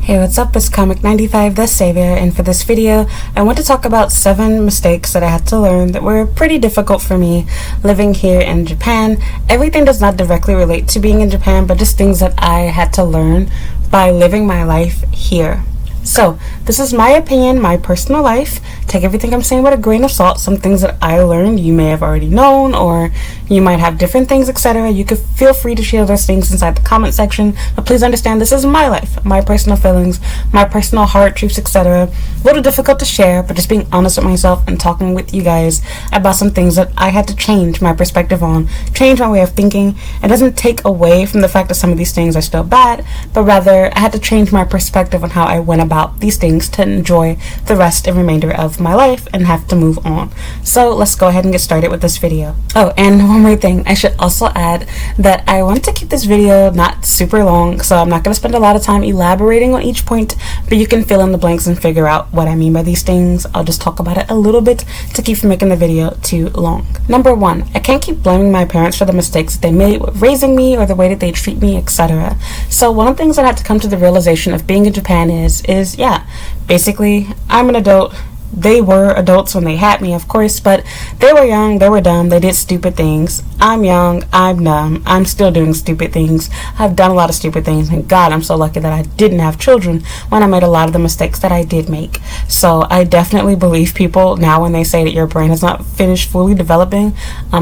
Hey, what's up? It's Comic95 the Savior, and for this video, I want to talk about 7 mistakes that I had to learn that were pretty difficult for me living here in Japan. Everything does not directly relate to being in Japan, but just things that I had to learn by living my life here. So, this is my opinion, my personal life. Take everything I'm saying with a grain of salt. Some things that I learned you may have already known, or you might have different things, etc. You could feel free to share those things inside the comment section, but please understand this is my life, my personal feelings, my personal hard truths, etc. A little difficult to share, but just being honest with myself and talking with you guys about some things that I had to change my perspective on, change my way of thinking. It doesn't take away from the fact that some of these things are still bad, but rather I had to change my perspective on how I went about these things to enjoy the rest and remainder of my life and have to move on. So let's go ahead and get started with this video. Oh, and one more thing, I should also add that I want to keep this video not super long, so I'm not going to spend a lot of time elaborating on each point, but you can fill in the blanks and figure out what I mean by these things. I'll just talk about it a little bit to keep from making the video too long. Number 1, I can't keep blaming my parents for the mistakes that they made with raising me or the way that they treat me, etc. So one of the things that I had to come to the realization of being in Japan is yeah, basically I'm an adult. They were adults when they had me, of course, but they were young, they were dumb, they did stupid things. I'm young, I'm dumb, I'm still doing stupid things. I've done a lot of stupid things, and God, I'm so lucky that I didn't have children when I made a lot of the mistakes that I did make. So I definitely believe people now when they say that your brain is not finished fully developing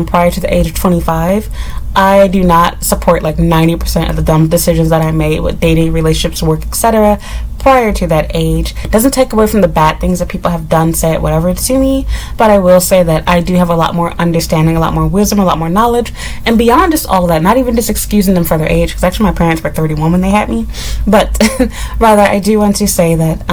prior to the age of 25. I do not support like 90% of the dumb decisions that I made with dating, relationships, work, etc. prior to that age. It doesn't take away from the bad things that people have done, said, whatever to me, but I will say that I do have a lot more understanding, a lot more wisdom, a lot more knowledge, and beyond just all of that, not even just excusing them for their age, because actually my parents were 31 when they had me, but rather I do want to say that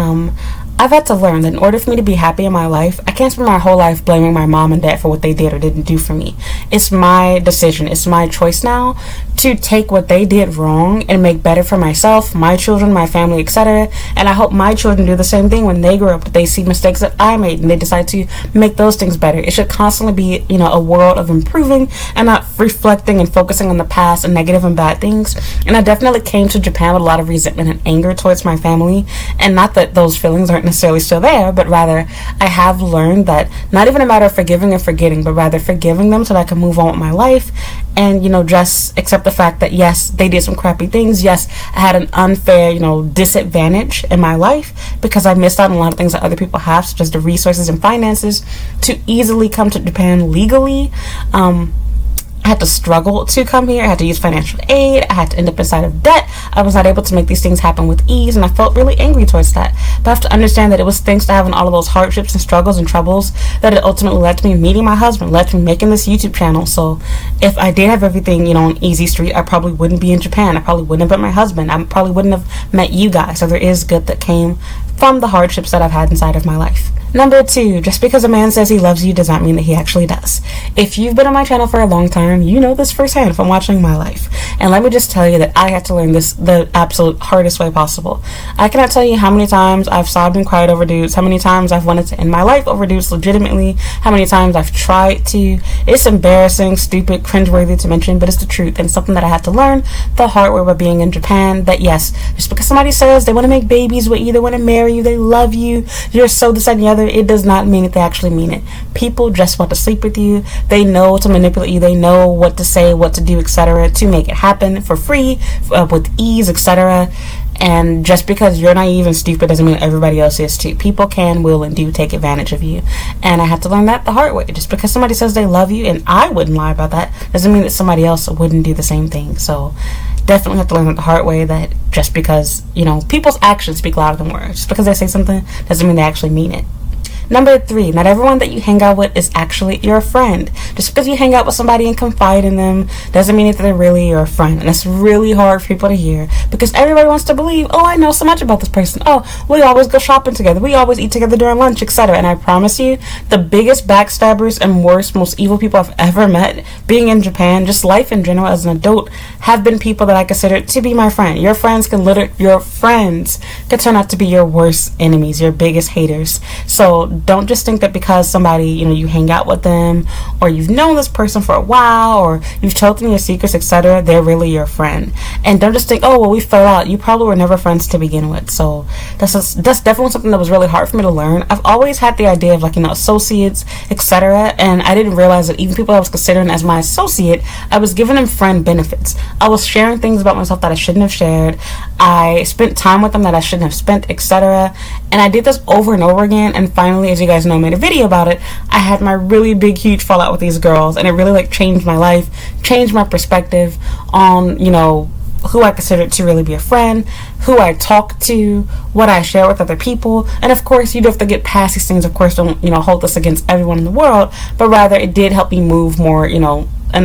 I've had to learn that in order for me to be happy in my life, I can't spend my whole life blaming my mom and dad for what they did or didn't do for me. It's my decision. It's my choice now to take what they did wrong and make better for myself, my children, my family, etc. And I hope my children do the same thing when they grow up, that they see mistakes that I made and they decide to make those things better. It should constantly be, a world of improving and not reflecting and focusing on the past and negative and bad things. And I definitely came to Japan with a lot of resentment and anger towards my family. And not that those feelings aren't necessarily still there, but rather I have learned that not even a matter of forgiving and forgetting, but rather forgiving them so that I can move on with my life and just accept the fact that yes, they did some crappy things. Yes, I had an unfair disadvantage in my life because I missed out on a lot of things that other people have, such as the resources and finances to easily come to Japan legally. I had to struggle to come here. I had to use financial aid. I had to end up inside of debt. I was not able to make these things happen with ease, and I felt really angry towards that. But I have to understand that it was thanks to having all of those hardships and struggles and troubles that it ultimately led to me meeting my husband, led to me making this YouTube channel. So if I did have everything, on easy street, I probably wouldn't be in Japan. I probably wouldn't have met my husband. I probably wouldn't have met you guys. So there is good that came from the hardships that I've had inside of my life. Number 2, just because a man says he loves you does not mean that he actually does. If you've been on my channel for a long time, you know this firsthand from watching my life. And let me just tell you that I had to learn this the absolute hardest way possible. I cannot tell you how many times I've sobbed and cried over dudes, how many times I've wanted to end my life over dudes legitimately, how many times I've tried to. It's embarrassing, stupid, cringeworthy to mention, but it's the truth, and something that I had to learn the hard way by being in Japan, that yes, just because somebody says they want to make babies with you, they want to marry you, they love you, you're so this and the other, it does not mean that they actually mean it. People just want to sleep with you. They know to manipulate you. They know what to say, what to do, etc. to make it happen for free, with ease, etc. And just because you're naive and stupid doesn't mean everybody else is too. People can, will, and do take advantage of you. And I had to learn that the hard way. Just because somebody says they love you, and I wouldn't lie about that, doesn't mean that somebody else wouldn't do the same thing. So definitely have to learn it the hard way, that just because, people's actions speak louder than words. Just because they say something doesn't mean they actually mean it. Number 3, not everyone that you hang out with is actually your friend. Just because you hang out with somebody and confide in them doesn't mean that they're really your friend. And that's really hard for people to hear because everybody wants to believe, oh, I know so much about this person. Oh, we always go shopping together. We always eat together during lunch, etc. And I promise you, the biggest backstabbers and worst, most evil people I've ever met being in Japan, just life in general as an adult, have been people that I consider to be my friend. Your friends can turn out to be your worst enemies, your biggest haters. So don't just think that because somebody, you hang out with them, or you've known this person for a while, or you've told them your secrets, etc., they're really your friend. And don't just think, oh, well, we fell out. You probably were never friends to begin with. So that's definitely something that was really hard for me to learn. I've always had the idea of associates, etc., and I didn't realize that even people I was considering as my associate, I was giving them friend benefits. I was sharing things about myself that I shouldn't have shared. I spent time with them that I shouldn't have spent, etc. And I did this over and over again, and finally, as you guys know, I made a video about it. I had my really big, huge fallout with these girls, and it really changed my life, changed my perspective on, who I considered to really be a friend, who I talk to, what I share with other people. And of course, you do have to get past these things. Of course, don't, hold this against everyone in the world, but rather it did help me move more, in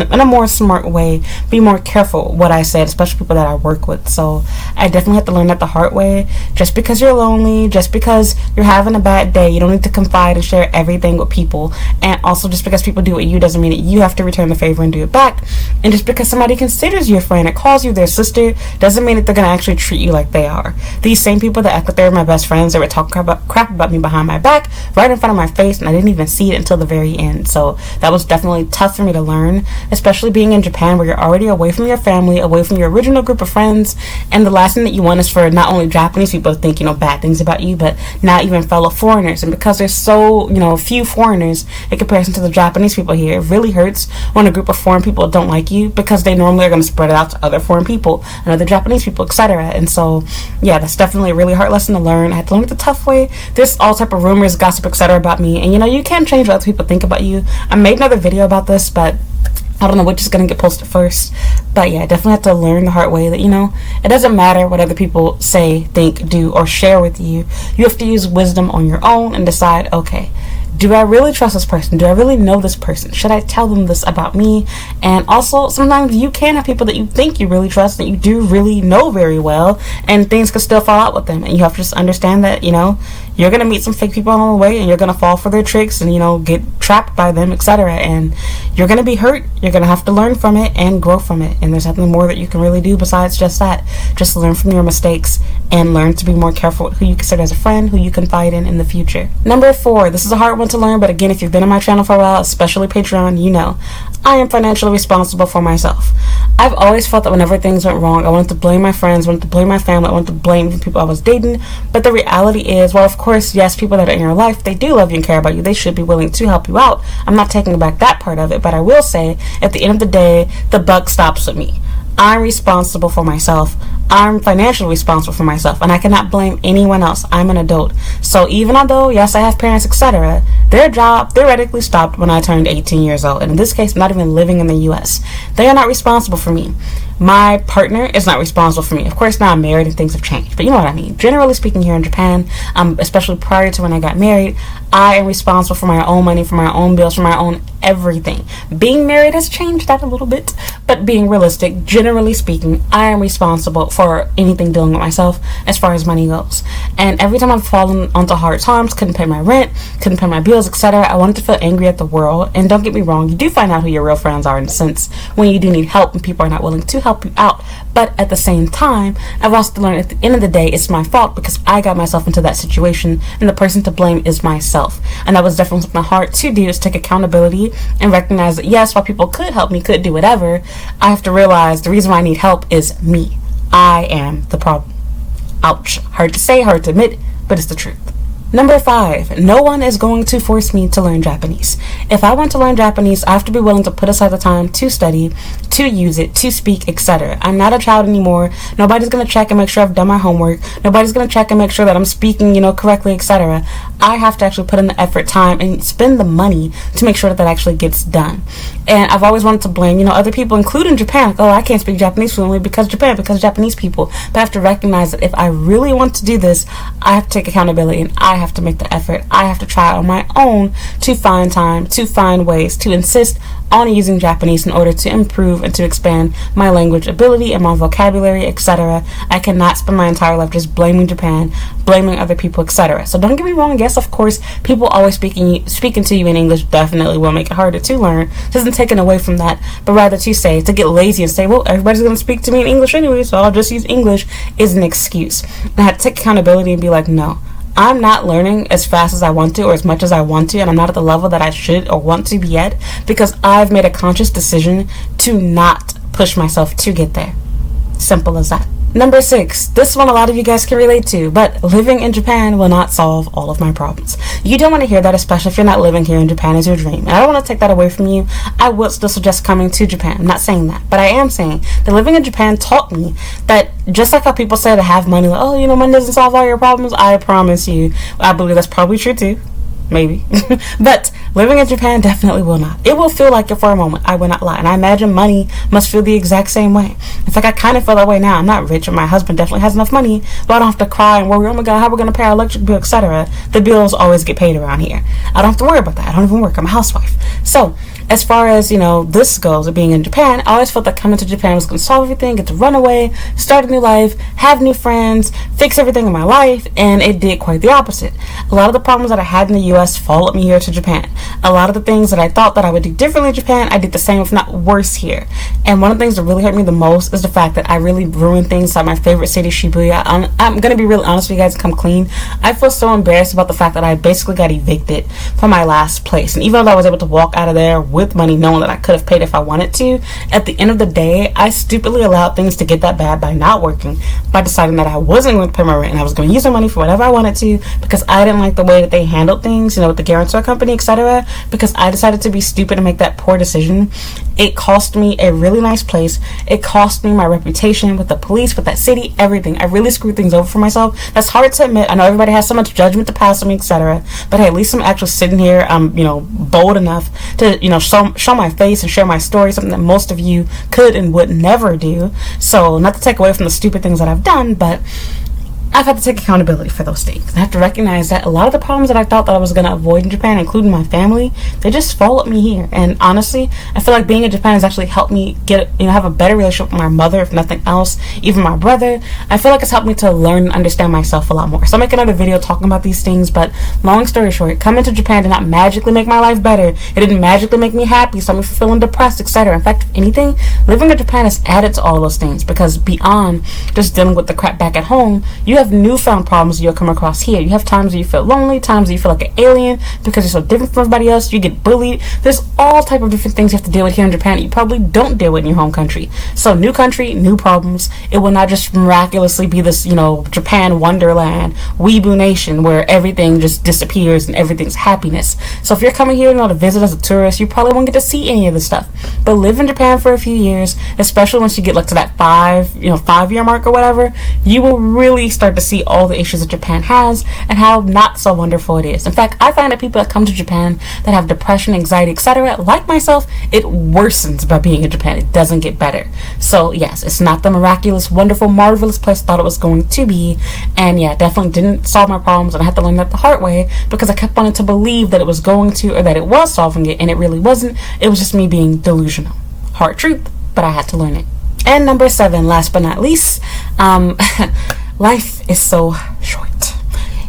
a more smart way, be more careful what I said, especially people that I work with. So I definitely had to learn that the hard way. Just because you're lonely, just because you're having a bad day, you don't need to confide and share everything with people. And also, just because people do it you doesn't mean that you have to return the favor and do it back. And just because somebody considers you a friend and calls you their sister doesn't mean that they're going to actually treat you like they are. These same people that act like they're my best friends, they would talk crap about me behind my back, right in front of my face, and I didn't even see it until the very end. So that was definitely tough for me to learn, especially being in Japan, where you're already away from your family, away from your original group of friends, and the last thing that you want is for not only Japanese people to think, bad things about you, but not even fellow foreigners. And because there's so, few foreigners in comparison to the Japanese people here, it really hurts when a group of foreign people don't like you, because they normally are going to spread it out to other foreign people and other Japanese people, etc. And so, yeah, that's definitely a really hard lesson to learn. I had to learn it the tough way. There's all type of rumors, gossip, etc. about me, and you can't change what other people think about you. I made another video about this, but I don't know which is going to get posted first. But yeah, I definitely have to learn the hard way that, it doesn't matter what other people say, think, do, or share with you. You have to use wisdom on your own and decide, okay, do I really trust this person? Do I really know this person? Should I tell them this about me? And also, sometimes you can have people that you think you really trust, that you do really know very well, and things could still fall out with them. And you have to just understand that, you're going to meet some fake people along the way, and you're going to fall for their tricks and, get trapped by them, etc. And you're going to be hurt. You're going to have to learn from it and grow from it. And there's nothing more that you can really do besides just that. Just learn from your mistakes and learn to be more careful with who you consider as a friend, who you confide in the future. Number 4, this is a hard one to learn, but again, if you've been on my channel for a while, especially Patreon, I am financially responsible for myself. I've always felt that whenever things went wrong, I wanted to blame my friends, wanted to blame my family, I wanted to blame the people I was dating. But the reality is, well, of course, yes, people that are in your life, they do love you and care about you. They should be willing to help you out. I'm not taking back that part of it, but I will say, at the end of the day, the buck stops with me. I'm responsible for myself. I'm financially responsible for myself, and I cannot blame anyone else. I'm an adult. So even although, yes, I have parents, etc., their job theoretically stopped when I turned 18 years old. And in this case, I'm not even living in the U.S. They are not responsible for me. My partner is not responsible for me. Of course, now I'm married and things have changed, but you know what I mean. Generally speaking, here in Japan, especially prior to when I got married, I am responsible for my own money, for my own bills, for my own everything. Being married has changed that a little bit, but being realistic, generally speaking, I am responsible for anything dealing with myself as far as money goes. And every time I've fallen onto hard times, couldn't pay my rent, couldn't pay my bills, etc., I wanted to feel angry at the world. And don't get me wrong, you do find out who your real friends are in a sense when you do need help and people are not willing to help you out. But at the same time, I've also learned at the end of the day, it's my fault because I got myself into that situation, and the person to blame is myself. And that was definitely something hard to do, is take accountability and recognize that yes, while people could help me, could do whatever, I have to realize the reason why I need help is me. I am the problem. Ouch. Hard to say, hard to admit, but it's the truth. Number 5, no one is going to force me to learn Japanese. If I want to learn Japanese, I have to be willing to put aside the time to study, to use it, to speak, etc. I'm not a child anymore. Nobody's going to check and make sure I've done my homework. Nobody's going to check and make sure that I'm speaking, correctly, etc. I have to actually put in the effort, time, and spend the money to make sure that that actually gets done. And I've always wanted to blame, other people, including Japan. Like, oh, I can't speak Japanese fluently because Japan, because Japanese people. But I have to recognize that if I really want to do this, I have to take accountability, and I have to make the effort. I have to try on my own to find time, to find ways, to insist on using Japanese in order to improve and to expand my language ability and my vocabulary, etc. I cannot spend my entire life just blaming Japan, blaming other people, etc. So don't get me wrong, yes, of course, people always speaking to you in English definitely will make it harder to learn. It doesn't take it away from that, but rather to get lazy and say, well, everybody's going to speak to me in English anyway, so I'll just use English, is an excuse. And I had to take accountability and be like, no, I'm not learning as fast as I want to or as much as I want to, and I'm not at the level that I should or want to be yet because I've made a conscious decision to not push myself to get there. Simple as that. Number 6, this one a lot of you guys can relate to, but living in Japan will not solve all of my problems. You don't want to hear that, especially if you're not living here and Japan is your dream. And I don't want to take that away from you. I would still suggest coming to Japan. I'm not saying that, but I am saying that living in Japan taught me that just like how people say to have money, like, oh, you know, money doesn't solve all your problems. I promise you, I believe that's probably true too. Maybe. But living in Japan definitely will not. It will feel like it for a moment. I will not lie. And I imagine money must feel the exact same way. In fact, I kind of feel that way now. I'm not rich and my husband definitely has enough money, but I don't have to cry and worry, oh my God, how are we going to pay our electric bill, etc. The bills always get paid around here. I don't have to worry about that. I don't even work. I'm a housewife. So as far as, you know, this goes of being in Japan, I always felt that coming to Japan was going to solve everything, get to run away, start a new life, have new friends, fix everything in my life, and it did quite the opposite. A lot of the problems that I had in the U.S. followed me here to Japan. A lot of the things that I thought that I would do differently in Japan, I did the same, if not worse, here. And one of the things that really hurt me the most is the fact that I really ruined things like my favorite city, Shibuya. I'm going to be really honest with you guys and come clean. I feel so embarrassed about the fact that I basically got evicted from my last place. And even though I was able to walk out of there with money, knowing that I could have paid if I wanted to, at the end of the day, I stupidly allowed things to get that bad by not working, by deciding that I wasn't going to pay my rent and I was going to use the money for whatever I wanted to because I didn't like the way that they handled things, you know, with the guarantor company, etc. Because I decided to be stupid and make that poor decision. It cost me a really nice place. It cost me my reputation with the police, with that city, everything. I really screwed things over for myself. That's hard to admit. I know everybody has so much judgment to pass on me, etc. But hey, at least I'm actually sitting here. I'm, you know, bold enough to, you know, show my face and share my story, something that most of you could and would never do. So not to take away from the stupid things that I've done, but I've had to take accountability for those things. I have to recognize that a lot of the problems that I thought that I was going to avoid in Japan, including my family, they just followed me here. And honestly, I feel like being in Japan has actually helped me get, you know, have a better relationship with my mother, if nothing else, even my brother. I feel like it's helped me to learn and understand myself a lot more. So I'll make another video talking about these things, but long story short, coming to Japan did not magically make my life better. It didn't magically make me happy, stop me from feeling depressed, etc. In fact, if anything, living in Japan has added to all of those things because beyond just dealing with the crap back at home, you have newfound problems you'll come across here. You have times where you feel lonely, times where you feel like an alien because you're so different from everybody else. You get bullied. There's all type of different things you have to deal with here in Japan that you probably don't deal with in your home country. So new country, new problems. It will not just miraculously be this, you know, Japan wonderland, weeaboo nation where everything just disappears and everything's happiness. So if you're coming here, you know, to visit as a tourist, you probably won't get to see any of this stuff. But live in Japan for a few years, especially once you get like to that 5-year mark or whatever, you will really start to see all the issues that Japan has and how not so wonderful it is. In fact, I find that people that come to Japan that have depression, anxiety, etc., like myself, it worsens by being in Japan. It doesn't get better. So yes, it's not the miraculous, wonderful, marvelous place I thought it was going to be. And yeah, definitely didn't solve my problems, and I had to learn that the hard way because I kept wanting to believe that it was going to, or that it was solving it, and it really wasn't. It was just me being delusional. Hard truth, but I had to learn it. And number 7, last but not least, life is so short.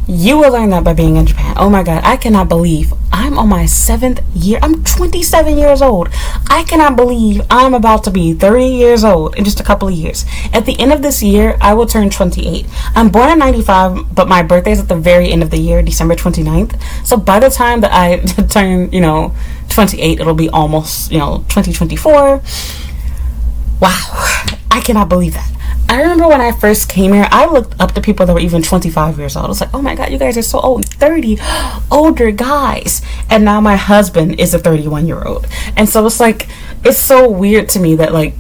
You will learn that by being in Japan. Oh my God, I cannot believe I'm on my 7th year. I'm 27 years old. I cannot believe I'm about to be 30 years old in just a couple of years. At the end of this year, I will turn 28. I'm born in 95, but my birthday is at the very end of the year, December 29th. So by the time that I turn, 28, it'll be almost, 2024. Wow. I cannot believe that. I remember when I first came here, I looked up to people that were even 25 years old. I was like, oh my God, you guys are so old. 30 older guys. And now my husband is a 31-year-old. And so it's like, it's so weird to me that like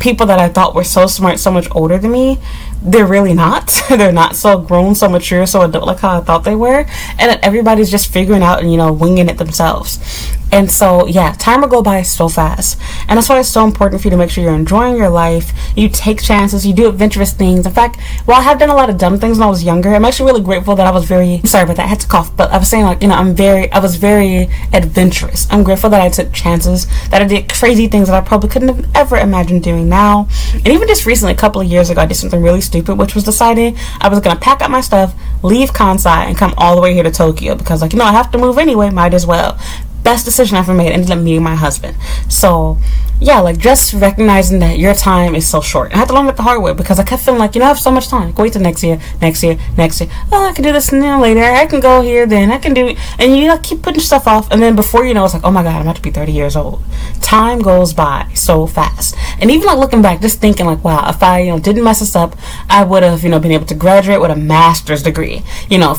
people that I thought were so smart, so much older than me, they're really not. They're not so grown, so mature, so adult like how I thought they were. And that everybody's just figuring out and, winging it themselves. And so, yeah, time will go by so fast. And that's why it's so important for you to make sure you're enjoying your life. You take chances. You do adventurous things. In fact, while I have done a lot of dumb things when I was younger, I'm actually really grateful that I was sorry about that. I had to cough. But I was saying, I was very adventurous. I'm grateful that I took chances, that I did crazy things that I probably couldn't have ever imagined doing now. And even just recently, a couple of years ago, I did something really stupid, which was deciding I was going to pack up my stuff, leave Kansai, and come all the way here to Tokyo. Because, I have to move anyway, might as well. Best decision I ever made. Ended up meeting my husband. So yeah, like just recognizing that your time is so short. And I had to learn that the hard way because I kept feeling like, I have so much time. Wait till next year. Oh, I can do this later. I can go here then. I can do it. And you keep putting stuff off. And then before you know, it's like, oh my God, I'm about to be 30 years old. Time goes by so fast. And even like looking back, just thinking like, wow, if I, didn't mess this up, I would have, been able to graduate with a master's degree,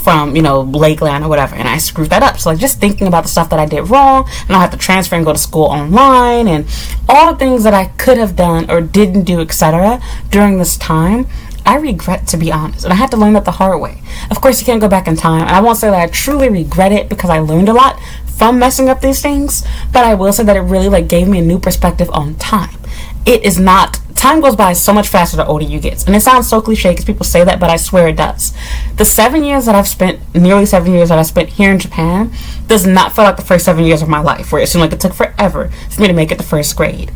from, Lakeland or whatever. And I screwed that up. So like just thinking about the stuff that I did wrong, and I had to transfer and go to school online, and all the things that I could have done or didn't do, etc. during this time, I regret, to be honest. And I had to learn that the hard way. Of course, you can't go back in time. And I won't say that I truly regret it because I learned a lot from messing up these things. But I will say that it really gave me a new perspective on time. It is not... Time goes by so much faster the older you get. And it sounds so cliche because people say that, but I swear it does. The 7 years that I've spent, nearly 7 years that I spent here in Japan, does not feel like the first 7 years of my life, where it seemed like it took forever for me to make it to first grade.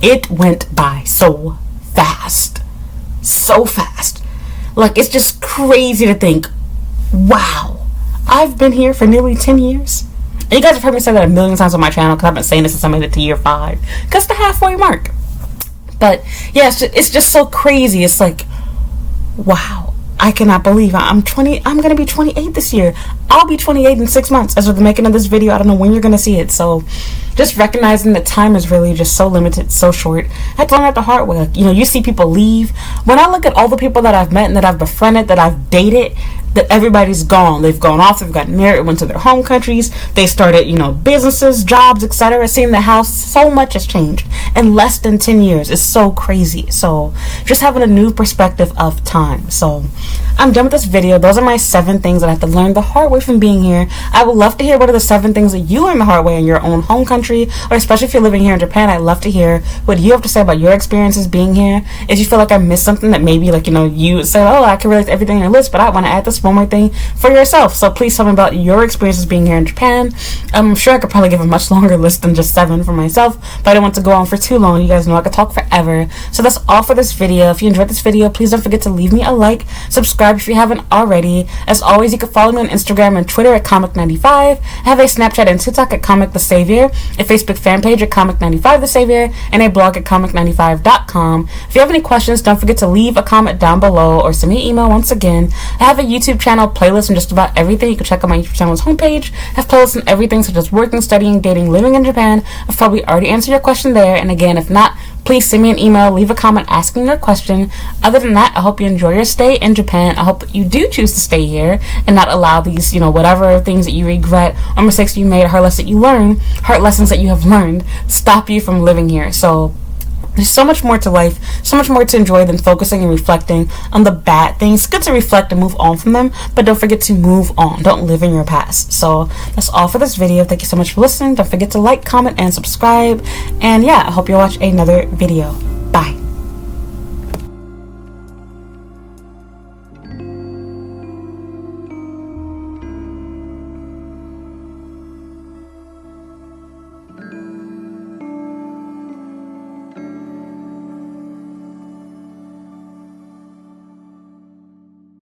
It went by so fast. So fast. It's just crazy to think, wow, I've been here for nearly 10 years. And you guys have heard me say that a million times on my channel because I've been saying this since I made it to year 5. Because the halfway mark. But yeah, it's just so crazy. It's like, wow, I cannot believe I'm 20. I'm going to be 28 this year. I'll be 28 in 6 months as of the making of this video. I don't know when you're going to see it. So just recognizing that time is really just so limited, so short. I had to learn that the hard way. You see people leave. When I look at all the people that I've met and that I've befriended, that I've dated, that everybody's gone. They've gone off, they've gotten married, went to their home countries, they started, businesses, jobs, etc. Seeing the house, so much has changed in less than 10 years. It's so crazy. So just having a new perspective of time. So I'm done with this video. Those are my 7 things that I have to learn the hard way from being here. I would love to hear what are the 7 things that you learned the hard way in your own home country, or especially if you're living here in Japan. I'd love to hear what you have to say about your experiences being here. If you feel like I missed something that maybe you say, oh, I can relate to everything on your list, but I want to add this one more thing for yourself. So please tell me about your experiences being here in Japan. I'm sure I could probably give a much longer list than just 7 for myself, but I don't want to go on for too long. You guys know I could talk forever. So that's all for this video. If you enjoyed this video, please don't forget to leave me a like, subscribe if you haven't already. As always, you can follow me on Instagram and Twitter at Comic95. I have a Snapchat and TikTok at Comic the Savior, a Facebook fan page at Comic95 the Savior, and a blog at Comic95.com. If you have any questions, don't forget to leave a comment down below or send me an email. Once again, I have a YouTube channel playlist and just about everything. You can check out my YouTube channel's homepage. I have playlists and everything such as working, studying, dating, living in Japan. I've probably already answered your question there. And again, if not, please send me an email, leave a comment asking your question. Other than that, I hope you enjoy your stay in Japan. I hope that you do choose to stay here and not allow these, whatever things that you regret or mistakes you made, hard lessons that you have learned, stop you from living here. So there's so much more to life, so much more to enjoy than focusing and reflecting on the bad things. It's good to reflect and move on from them, but don't forget to move on. Don't live in your past. So that's all for this video. Thank you so much for listening. Don't forget to like, comment, and subscribe. And yeah, I hope you'll watch another video. Bye.